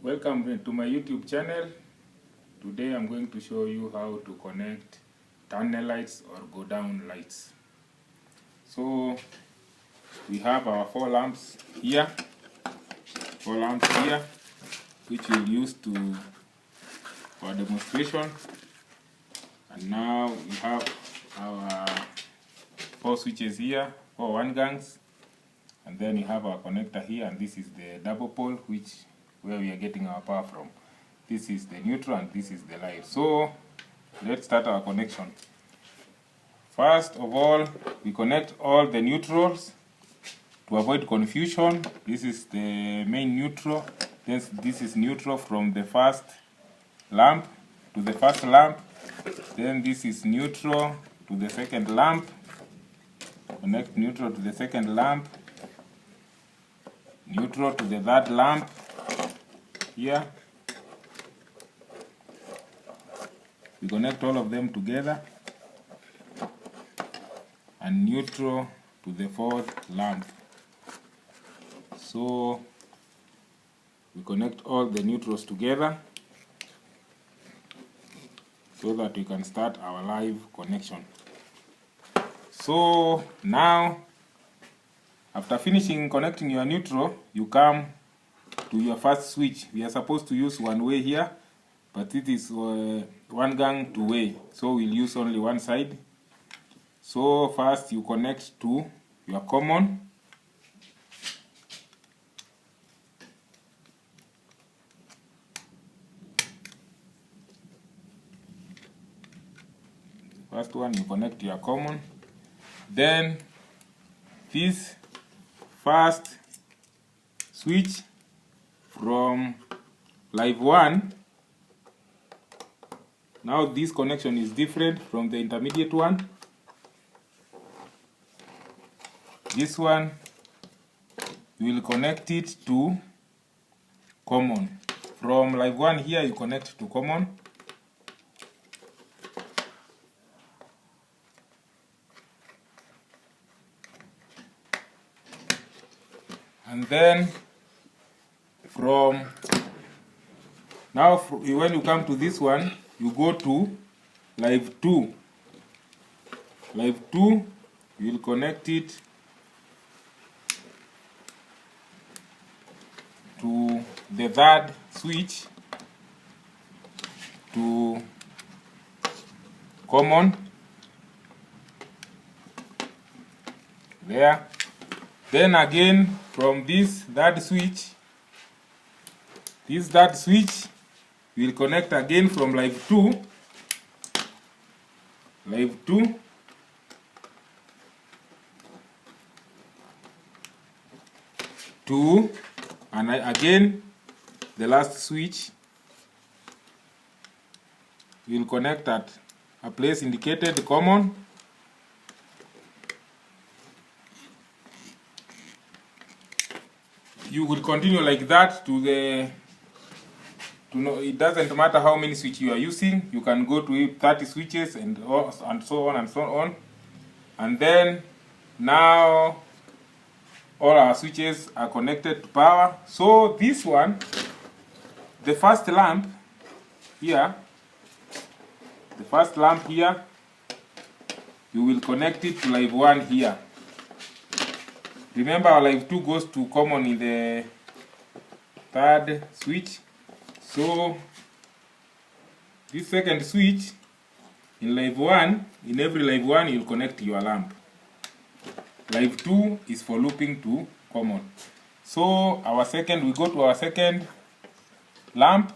Welcome to my YouTube channel. Today I'm going to show you how to connect tunnel lights or go down lights. So we have our four lamps here, which we'll use for demonstration. And now we have our four switches here, four 1 gangs, and then we have our connector here, and this is the double pole where we are getting our power from. This is the neutral and this is the light. So let's start our connection. First of all, we connect all the neutrals to avoid confusion. This is the main neutral. This is neutral from the first lamp to the first lamp. Then this is neutral to the second lamp. Connect neutral to the second lamp. Neutral to the third lamp. Here we connect all of them together, and neutral to the fourth lamp. So we connect all the neutrals together so that we can start our live connection. So now, after finishing connecting your neutral, you come to your first switch. We are supposed to use one way here, but it is 1 gang 2 way, so we'll use only one side. So first you connect to your common. First one, you connect to your common. Then this first switch from live 1, now this connection is different from the intermediate one. This one, you will connect it to common. From live 1 here, you connect to common. And then when you come to this one, you go to live 2. Live 2, you will connect it to the third switch, to common. There. Then again, from this third switch, you will connect again from live 2. Live 2 to, and again the last switch you will connect at a place indicated common. You will continue like that it doesn't matter how many switches you are using. You can go to 30 switches and so on and so on. And then now all our switches are connected to power. So this one, the first lamp here, you will connect it to live 1 here. Remember, our live 2 goes to common in the third switch. So this second switch in live 1, in every live 1 you'll connect your lamp. Live 2 is for looping to common. So we go to our second lamp,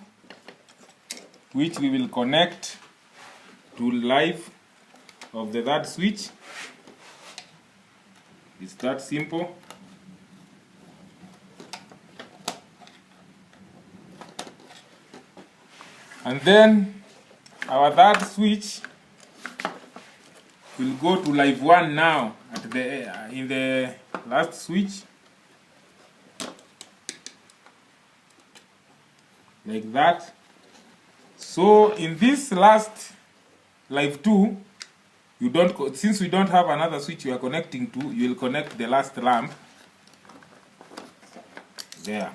which we will connect to live of the third switch. It's that simple. And then our third switch will go to live 1 now in the last switch, like that. So in this last live 2, since we don't have another switch we are connecting to, you will connect the last lamp there.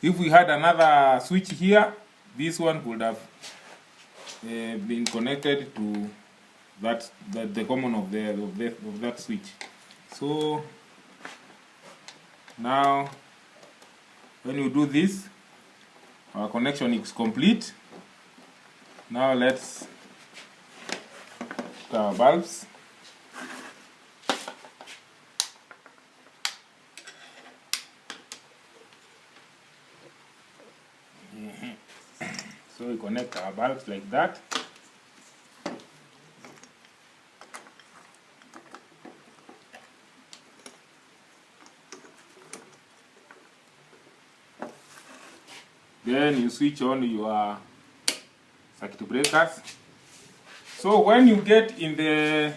If we had another switch here, this one would have been connected to the common of that switch. So now when you do this, our connection is complete. Now let's put our bulbs. So we connect our bulbs like that. Then you switch on your circuit breakers. So when you get in the,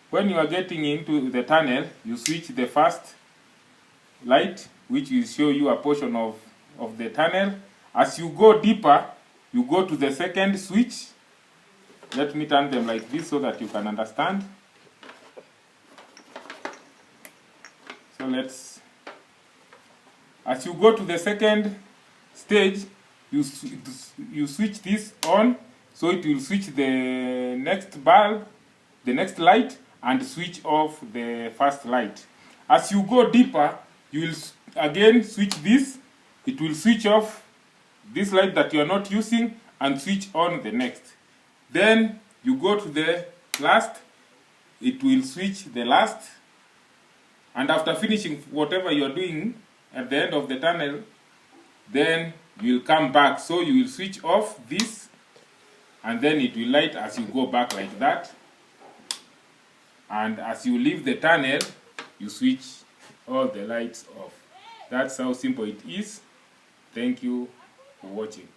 when you are getting into the tunnel, you switch the first light, which will show you a portion of the tunnel. As you go deeper, you go to the second switch. Let me turn them like this so that you can understand. So as you go to the second stage, you switch this on, so it will switch the next bulb, the next light, and switch off the first light. As you go deeper, you will again switch this. It will switch off this light that you are not using and switch on the next. Then you go to the last, it will switch the last, and after finishing whatever you are doing at the end of the tunnel, then you will come back. So you will switch off this, and then it will light as you go back like that. And as you leave the tunnel, you switch all the lights off. That's how simple it is. Thank you for watching.